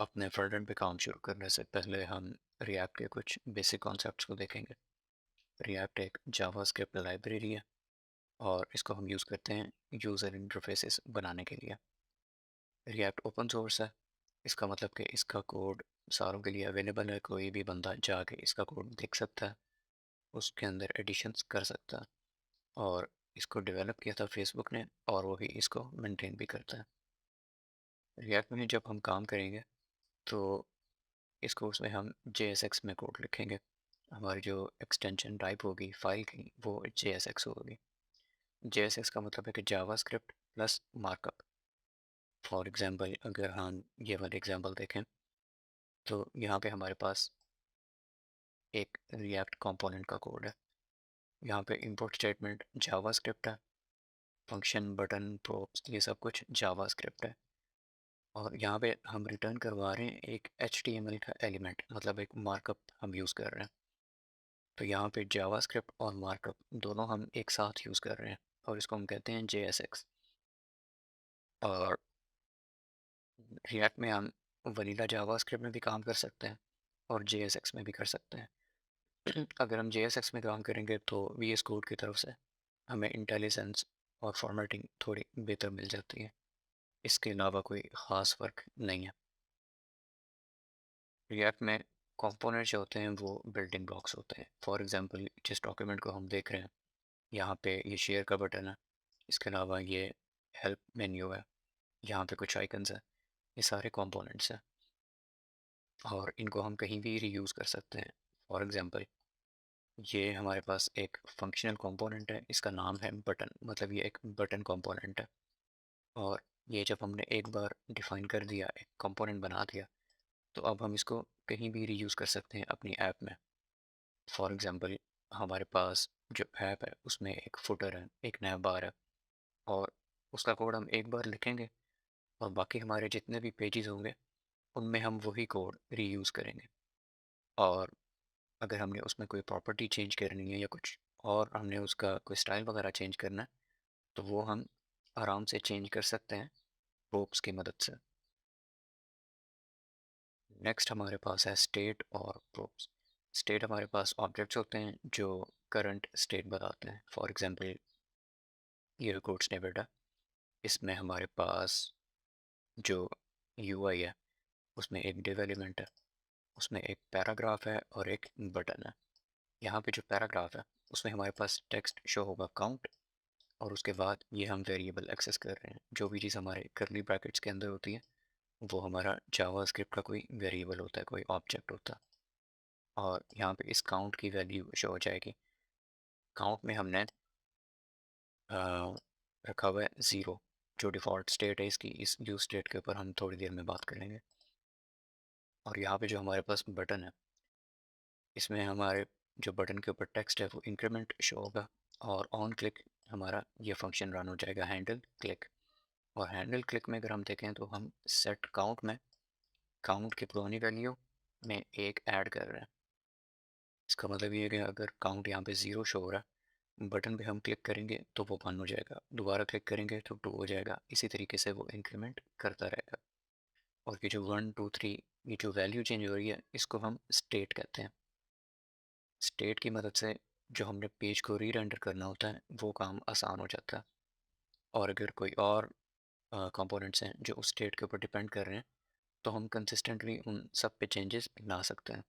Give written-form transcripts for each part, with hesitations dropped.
अपने front end पे काम शुरू करने से पहले हम रिएक्ट के कुछ बेसिक कॉन्सेप्ट्स को देखेंगे। रिएक्ट एक जावास्क्रिप्ट लाइब्रेरी है और इसको हम यूज़ करते हैं यूज़र इंटरफेसेस बनाने के लिए। रिएक्ट ओपन सोर्स है, इसका मतलब कि इसका कोड सारों के लिए अवेलेबल है। कोई भी बंदा जाके इसका कोड देख सकता है, उसके अंदर एडिशंस कर सकता है। और इसको डेवलप किया था फेसबुक ने और वही इसको मेंटेन भी करता है। रिएक्ट में जब हम काम करेंगे तो इस कोर्स में हम JSX में कोड लिखेंगे। हमारी जो एक्सटेंशन टाइप होगी फाइल की वो JSX होगी। JSX का मतलब है कि JavaScript plus markup. For example अगर हम ये वाला एग्जांपल देखें तो यहाँ पे हमारे पास एक रिएक्ट कंपोनेंट का कोड है। यहाँ पे इंपोर्ट स्टेटमेंट जावास्क्रिप्ट है, फंक्शन बटन प्रोप्स ये सब कुछ जावास्क्रिप्ट है। और यहाँ पे हम रिटर्न करवा रहे हैं एक HTML का एलिमेंट, मतलब एक मार्कअप हम यूज़ कर रहे हैं। तो यहाँ पे जावास्क्रिप्ट और मार्कअप दोनों हम एक साथ यूज़ कर रहे हैं और इसको हम कहते हैं JSX। और रिएक्ट में हम वनीला जावास्क्रिप्ट में भी काम कर सकते हैं और JSX में भी कर सकते हैं। अगर हम JSX में काम करेंगे तो VS कोड की तरफ से हमें इंटेलिजेंस और फॉर्मेटिंग थोड़ी बेहतर मिल जाती है। इसके अलावा कोई ख़ास फ़र्क नहीं है। रिएक्ट में कंपोनेंट जो होते हैं वो बिल्डिंग ब्लॉक्स होते हैं। फॉर एग्जांपल जिस डॉक्यूमेंट को हम देख रहे हैं, यहाँ पे ये शेयर का बटन है, इसके अलावा ये हेल्प मेन्यू है, यहाँ पे कुछ आइकन्स हैं, ये सारे कंपोनेंट्स हैं और इनको हम कहीं भी रीयूज़ कर सकते हैं। फॉर एग्जांपल ये हमारे पास एक फंक्शनल कंपोनेंट है, इसका नाम है बटन, मतलब ये एक बटन कंपोनेंट है। और ये जब हमने एक बार डिफ़ाइन कर दिया, एक कंपोनेंट बना दिया, तो अब हम इसको कहीं भी रीयूज़ कर सकते हैं अपनी ऐप में। फॉर एग्जांपल हमारे पास जो ऐप है उसमें एक फुटर है, एक नया बार है और उसका कोड हम एक बार लिखेंगे और बाकी हमारे जितने भी पेजेस होंगे उनमें हम वही कोड रीयूज़ करेंगे। और अगर हमने उसमें कोई प्रॉपर्टी चेंज करनी है या कुछ और हमने उसका कोई स्टाइल वगैरह चेंज करना है तो वो हम आराम से चेंज कर सकते हैं प्रोप्स की मदद से। नेक्स्ट हमारे पास है स्टेट और प्रोप्स। स्टेट हमारे पास ऑब्जेक्ट्स होते हैं जो करंट स्टेट बताते हैं। फॉर एग्जांपल ये कोड स्निपेट है, इसमें हमारे पास जो UI है उसमें एक डिव एलिमेंट है, उसमें एक पैराग्राफ है और एक बटन है। यहाँ पे जो पैराग्राफ है उसमें हमारे पास टेक्स्ट शो होगा काउंट और उसके बाद ये हम वेरिएबल एक्सेस कर रहे हैं। जो भी चीज़ हमारे करली ब्रैकेट्स के अंदर होती है वो हमारा जावास्क्रिप्ट का कोई वेरिएबल होता है, कोई ऑब्जेक्ट होता है। और यहाँ पे इस काउंट की वैल्यू शो हो जाएगी। काउंट में हमने अ, रखा हुआ है ज़ीरो, जो डिफ़ॉल्ट स्टेट है इसकी। इस यूज़ स्टेट के ऊपर हम थोड़ी देर में बात करेंगे। और यहाँ पे जो हमारे पास बटन है इसमें हमारे जो बटन के ऊपर टेक्स्ट है वो इंक्रीमेंट शो होगा और ऑन क्लिक हमारा ये फंक्शन रन हो जाएगा, हैंडल क्लिक। और हैंडल क्लिक में अगर हम देखें तो हम सेट काउंट में काउंट की पुरानी वैल्यू में एक ऐड कर रहे हैं। इसका मतलब ये है कि अगर काउंट यहाँ पे ज़ीरो शो हो रहा है, बटन पे हम क्लिक करेंगे तो वो वन हो जाएगा, दोबारा क्लिक करेंगे तो टू हो जाएगा, इसी तरीके से वो इंक्रीमेंट करता रहेगा। और ये जो वन टू थ्री ये जो वैल्यू चेंज हो रही है इसको हम स्टेट कहते हैं। स्टेट की मदद से जो हमने पेज को री रेंडर करना होता है वो काम आसान हो जाता है। और अगर कोई और कंपोनेंट्स हैं जो उस स्टेट के ऊपर डिपेंड कर रहे हैं तो हम कंसिस्टेंटली उन सब पे चेंजेस ला सकते हैं।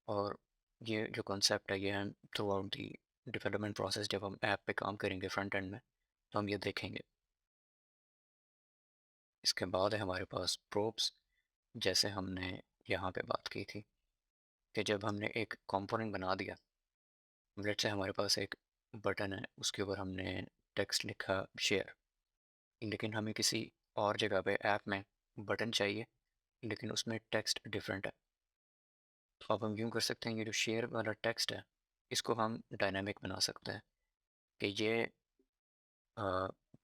और ये जो कॉन्सेप्ट है ये हम through out the development process जब हम ऐप पे काम करेंगे फ्रंट एंड में तो हम ये देखेंगे। इसके बाद है हमारे पास प्रोप्स। जैसे हमने यहाँ पे बात की थी कि जब हमने एक कंपोनेंट बना दिया, लेट्स से हमारे पास एक बटन है उसके ऊपर हमने टेक्स्ट लिखा शेयर, लेकिन हमें किसी और जगह पे ऐप में बटन चाहिए लेकिन उसमें टेक्स्ट डिफरेंट है। तो अब हम यूँ कर सकते हैं, ये जो शेयर वाला टेक्स्ट है इसको हम डायनामिक बना सकते हैं कि ये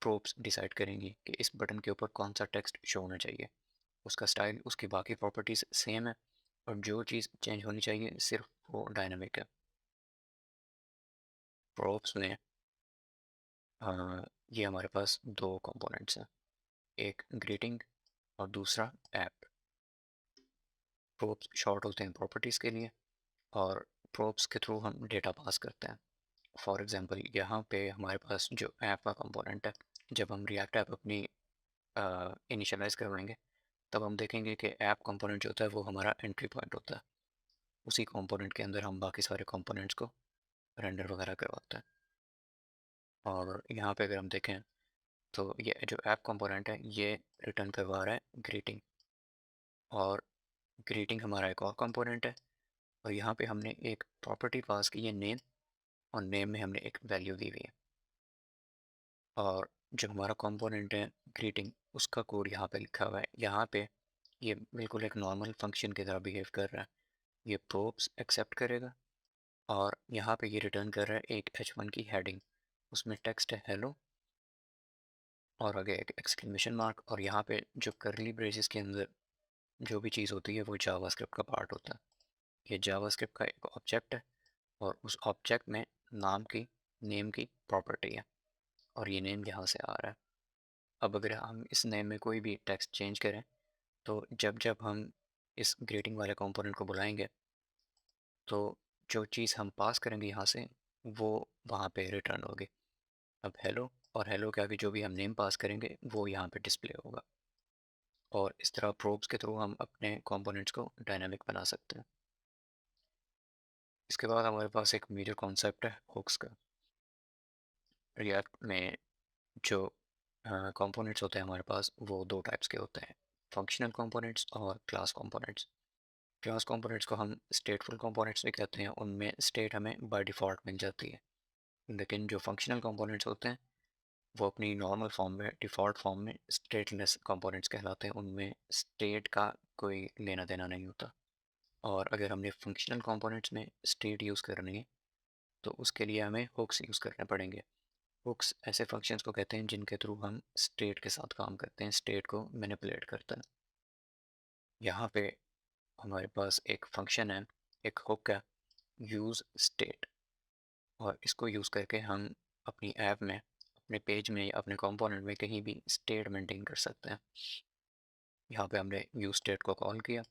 प्रोप्स डिसाइड करेंगी कि इस बटन के ऊपर कौन सा टेक्स्ट शो होना चाहिए। उसका स्टाइल उसकी बाकी प्रॉपर्टीज़ सेम है और जो चीज़ चेंज होनी चाहिए सिर्फ वो डायनामिक है। प्रोप्स में ये हमारे पास दो कंपोनेंट्स हैं, एक ग्रीटिंग और दूसरा ऐप। प्रोब्स शॉर्ट होते हैं प्रॉपर्टीज़ के लिए, और प्रोब्स के थ्रू हम डेटा पास करते हैं। फॉर एग्ज़ाम्पल यहाँ पे हमारे पास जो ऐप का कंपोनेंट है, जब हम रिएक्ट ऐप अपनी इनिशियलाइज़ करवाएँगे, तब हम देखेंगे कि ऐप कंपोनेंट जो होता है वो हमारा एंट्री पॉइंट होता है। उसी कंपोनेंट के अंदर हम बाकी सारे कंपोनेंट्स को रेंडर वगैरह करवाते हैं। और यहाँ पे अगर हम देखें तो ये जो ऐप कंपोनेंट है ये रिटर्न करवा रहा है ग्रीटिंग, और ग्रीटिंग हमारा एक और कंपोनेंट है। और यहाँ पे हमने एक प्रॉपर्टी पास की है नेम, और नेम में हमने एक वैल्यू दी हुई है। और जो हमारा कंपोनेंट है ग्रीटिंग, उसका कोड यहाँ पे लिखा हुआ है। यहाँ पे ये बिल्कुल एक नॉर्मल फंक्शन की तरह बिहेव कर रहा है। ये प्रोब्स एक्सेप्ट करेगा, और यहाँ पे ये रिटर्न कर रहा है एक h1 की हेडिंग, उसमें टेक्स्ट है हेलो, और आगे एक एक्सक्लेमेशन मार्क, और यहाँ पे जो करली ब्रेसेस के अंदर जो भी चीज़ होती है वो जावास्क्रिप्ट का पार्ट होता है। ये जावास्क्रिप्ट का एक ऑब्जेक्ट है, और उस ऑब्जेक्ट में नाम की नेम की प्रॉपर्टी है, और ये नेम यहाँ से आ रहा है। अब अगर हम इस नेम में कोई भी टेक्स्ट चेंज करें, तो जब जब हम इस ग्रेटिंग वाले कंपोनेंट को बुलाएंगे, तो जो चीज़ हम पास करेंगे यहाँ से वो वहाँ पे रिटर्न होगी। अब हेलो, और हेलो के आगे जो भी हम नेम पास करेंगे वो यहाँ पे डिस्प्ले होगा। और इस तरह प्रोब्स के थ्रू हम अपने कंपोनेंट्स को डायनामिक बना सकते हैं। इसके बाद हमारे पास एक मेजर कॉन्सेप्ट है हुक्स का। रिएक्ट में जो कंपोनेंट्स होते हैं हमारे पास वो दो टाइप्स के होते हैं, फंक्शनल कंपोनेंट्स और क्लास कंपोनेंट्स। क्लास कंपोनेंट्स को हम स्टेटफुल कंपोनेंट्स भी कहते हैं, उनमें स्टेट हमें बाय डिफ़ॉल्ट मिल जाती है। लेकिन जो फंक्शनल कंपोनेंट्स होते हैं वो अपनी नॉर्मल फॉर्म में, डिफ़ॉल्ट फॉर्म में स्टेटलेस कंपोनेंट्स कहलाते हैं, उनमें स्टेट का कोई लेना देना नहीं होता। और अगर हमने फंक्शनल कंपोनेंट्स में स्टेट यूज़ करनी है तो उसके लिए हमें हुक्स यूज़ करने पड़ेंगे। हुक्स ऐसे फंक्शंस को कहते हैं जिनके थ्रू हम स्टेट के साथ काम करते हैं, स्टेट को मैनिपुलेट करते हैं। यहाँ पे हमारे पास एक फंक्शन है, एक हुक है, यूज़ स्टेट, और इसको यूज़ करके हम अपनी ऐप में, अपने पेज में या अपने कंपोनेंट में कहीं भी स्टेट मेंटेन कर सकते हैं। यहाँ पे हमने यूज़ स्टेट को कॉल किया,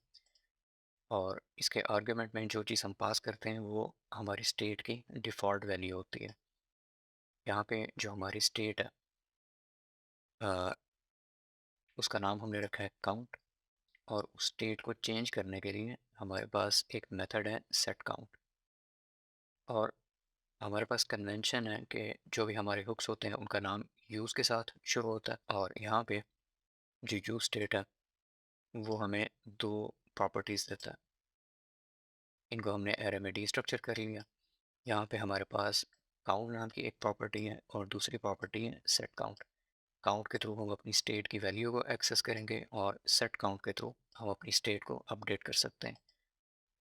और इसके आर्गुमेंट में जो चीज़ हम पास करते हैं वो हमारी स्टेट की डिफ़ॉल्ट वैल्यू होती है। यहाँ पे जो हमारी स्टेट है उसका नाम हमने रखा है काउंट, और उस स्टेट को चेंज करने के लिए हमारे पास एक मेथड है सेट काउंट। और हमारे पास कन्वेंशन है कि जो भी हमारे हुक्स होते हैं उनका नाम यूज़ के साथ शुरू होता है, और यहाँ पे जो यूज़ स्टेट है वो हमें दो प्रॉपर्टीज़ देता है। इनको हमने एरे में डीस्ट्रक्चर कर लिया। यहाँ पे हमारे पास काउंट नाम की एक प्रॉपर्टी है, और दूसरी प्रॉपर्टी है सेट काउंट। काउंट के थ्रू हम अपनी स्टेट की वैल्यू को एक्सेस करेंगे, और सेट काउंट के थ्रू हम अपनी स्टेट को अपडेट कर सकते हैं।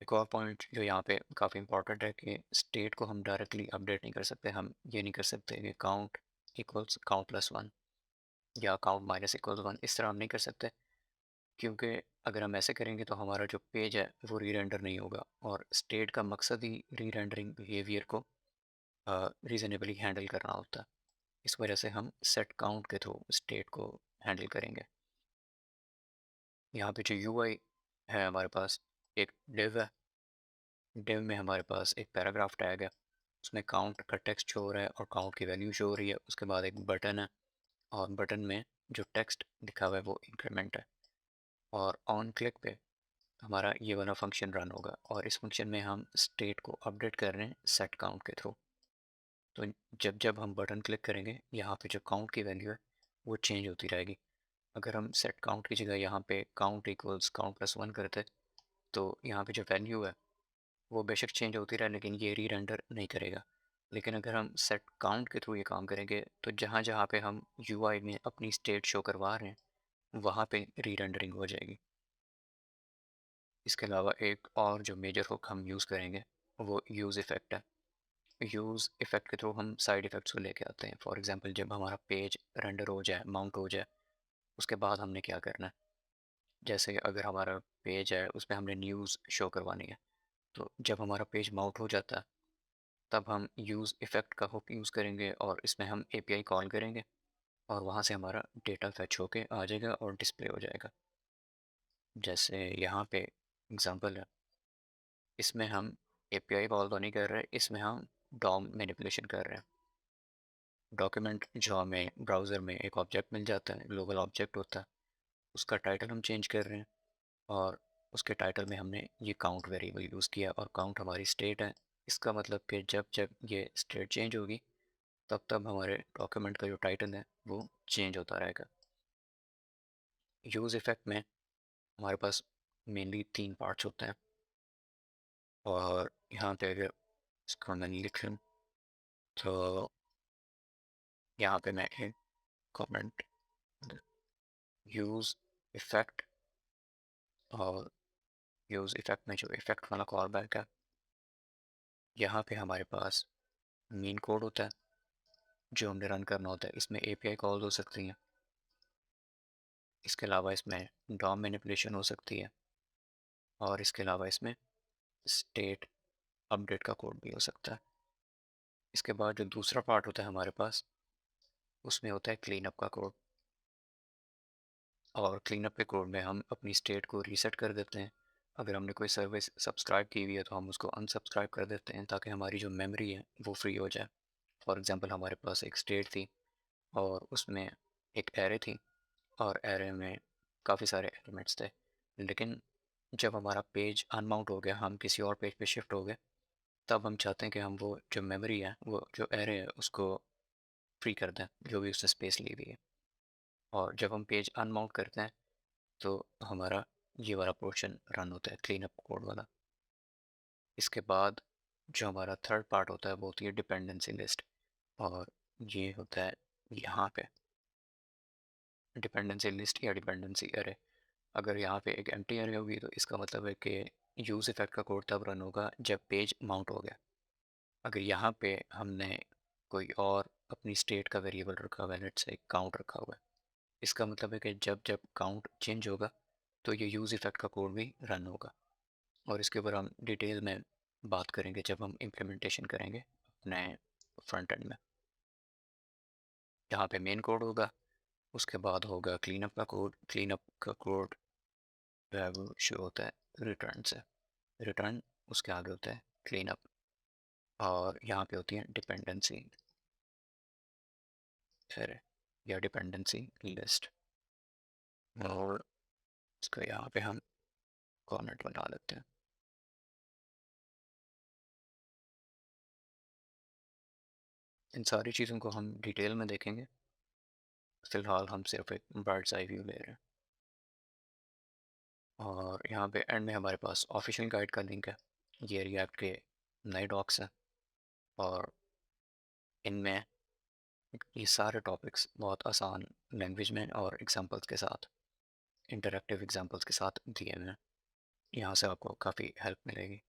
एक और पॉइंट जो यहाँ पे काफ़ी इंपॉर्टेंट है कि स्टेट को हम डायरेक्टली अपडेट नहीं कर सकते। हम ये नहीं कर सकते कि count equals count plus one या काउंट माइनस इक्वल्स वन, इस तरह हम नहीं कर सकते, क्योंकि अगर हम ऐसे करेंगे तो हमारा जो पेज है वो री रेंडर नहीं होगा, और स्टेट का मकसद ही री रेंडरिंग बिहेवियर को रीजनेबली हैंडल करना होता है। इस वजह से हम सेट काउंट के थ्रू स्टेट को हैंडल करेंगे। यहाँ पे जो यूआई है हमारे पास, एक डिव है। डिव में हमारे पास एक पैराग्राफ टैग है, उसमें काउंट का टेक्स्ट शो हो रहा है और काउंट की वैल्यू शो हो रही है। उसके बाद एक बटन है, और बटन में जो टेक्स्ट लिखा हुआ है वो इंक्रीमेंट है, और ऑन क्लिक पे हमारा ये वाला फंक्शन रन होगा, और इस फंक्शन में हम स्टेट को अपडेट कर रहे हैं सेट काउंट के थ्रू। तो जब जब हम बटन क्लिक करेंगे यहाँ पे जो काउंट की वैल्यू है वो चेंज होती रहेगी। अगर हम सेट काउंट की जगह यहाँ पे count equals count plus one करते तो यहाँ पे जो वैल्यू है वो बेशक चेंज होती रहे, लेकिन ये री रेंडर नहीं करेगा। लेकिन अगर हम सेट काउंट के थ्रू ये काम करेंगे तो जहाँ जहाँ पे हम यूआई में अपनी स्टेट शो करवा रहे हैं वहाँ पे री रेंडरिंग हो जाएगी। इसके अलावा एक और जो मेजर हुक हम यूज़ करेंगे वो यूज़ इफ़ेक्ट है। यूज़ इफ़ेक्ट के थ्रू हम साइड इफ़ेक्ट्स को लेके आते हैं। फॉर एग्ज़ाम्पल जब हमारा पेज रेंडर हो जाए, माउंट हो जाए, उसके बाद हमने क्या करना है। जैसे अगर हमारा पेज है उसमें हमने न्यूज़ शो करवानी है, तो जब हमारा पेज माउंट हो जाता है तब हम यूज़ इफ़ेक्ट का हुक यूज़ करेंगे, और इसमें हम एपीआई कॉल करेंगे, और वहाँ से हमारा डेटा फैच होके आ जाएगा और डिस्प्ले हो जाएगा। जैसे यहाँ पे एग्जांपल है, इसमें हम एपीआई कॉल तो नहीं कर रहे, इसमें हम डॉम मैनिपुलेशन कर रहे हैं। डॉक्यूमेंट जो हमें ब्राउज़र में एक ऑब्जेक्ट मिल जाता है, ग्लोबल ऑब्जेक्ट होता है, उसका टाइटल हम चेंज कर रहे हैं और उसके टाइटल में हमने ये काउंट वेरिएबल यूज़ किया और काउंट हमारी स्टेट है। इसका मतलब कि जब जब ये स्टेट चेंज होगी तब तब हमारे डॉक्यूमेंट का जो टाइटल है वो चेंज होता रहेगा। यूज़ इफ़ेक्ट में हमारे पास मेनली 3 पार्ट्स होते हैं और यहाँ पे अगर इसको मैं लिख लूँ तो यहाँ पे मैं एक कमेंट यूज़ इफ़ेक्ट, और यूज़ इफ़ेक्ट में जो इफ़ेक्ट वाला कॉल बैक है, यहाँ पे हमारे पास मेन कोड होता है जो हमने रन करना होता है। इसमें एपीआई कॉल हो सकती हैं, इसके अलावा इसमें डॉम मैनिपुलेशन हो सकती है और इसके अलावा इसमें स्टेट अपडेट का कोड भी हो सकता है। इसके बाद जो दूसरा पार्ट होता है हमारे पास, उसमें होता है क्लीन अप का कोड, और क्लीन अप के कोड में हम अपनी स्टेट को रीसेट कर देते हैं। अगर हमने कोई सर्विस सब्सक्राइब की हुई है तो हम उसको अनसब्सक्राइब कर देते हैं ताकि हमारी जो मेमोरी है वो फ्री हो जाए। फॉर एग्ज़ाम्पल हमारे पास एक स्टेट थी और उसमें एक एरे थी और एरे में काफ़ी सारे एलिमेंट्स थे, लेकिन जब हमारा पेज अनमाउंट हो गया, हम किसी और पेज पे शिफ्ट हो गए, तब हम चाहते हैं कि हम वो जो मेमोरी है, वो जो एरे है, उसको फ्री कर दें, जो भी उसने स्पेस ली हुई है। और जब हम पेज अनमाउंट करते हैं तो हमारा ये वाला पोर्शन रन होता है, क्लीन अप कोड वाला। इसके बाद जो हमारा थर्ड पार्ट होता है वो होती है डिपेंडेंसी लिस्ट, और ये होता है यहाँ पे डिपेंडेंसी लिस्ट या डिपेंडेंसी एरे। अगर यहाँ पे एक एम्प्टी एरे होगी तो इसका मतलब है कि यूज़ इफ़ेक्ट का कोड तब रन होगा जब पेज माउंट हो गया। अगर यहाँ पे हमने कोई और अपनी स्टेट का वेरिएबल रखा हुआ है, लेट्स से काउंट रखा हुआ है, इसका मतलब है कि जब जब काउंट चेंज होगा तो ये यूज़ इफ़ेक्ट का कोड भी रन होगा। और इसके ऊपर हम डिटेल में बात करेंगे जब हम इम्प्लीमेंटेशन करेंगे अपने फ्रंट एंड में। यहाँ पे मेन कोड होगा, उसके बाद होगा क्लीनअप का कोड। क्लीनअप का कोड जो है वो शुरू होता है रिटर्न से, रिटर्न उसके आगे होता है क्लीनअप, और यहाँ पे होती है डिपेंडेंसी फिर या डिपेंडेंसी लिस्ट, और इसको यहाँ पे हम कॉमेंट बना लेते हैं। इन सारी चीज़ों को हम डिटेल में देखेंगे, फ़िलहाल हम सिर्फ एक बर्ड्स आई व्यू ले रहे हैं। और यहाँ पे एंड में हमारे पास ऑफिशियल गाइड का लिंक है। ये रिएक्ट के नए डॉक्स हैं और इनमें ये सारे टॉपिक्स बहुत आसान लैंग्वेज में और एग्जांपल्स के साथ, इंटरैक्टिव एग्जांपल्स के साथ दिए हुए हैं। यहाँ से आपको काफ़ी हेल्प मिलेगी।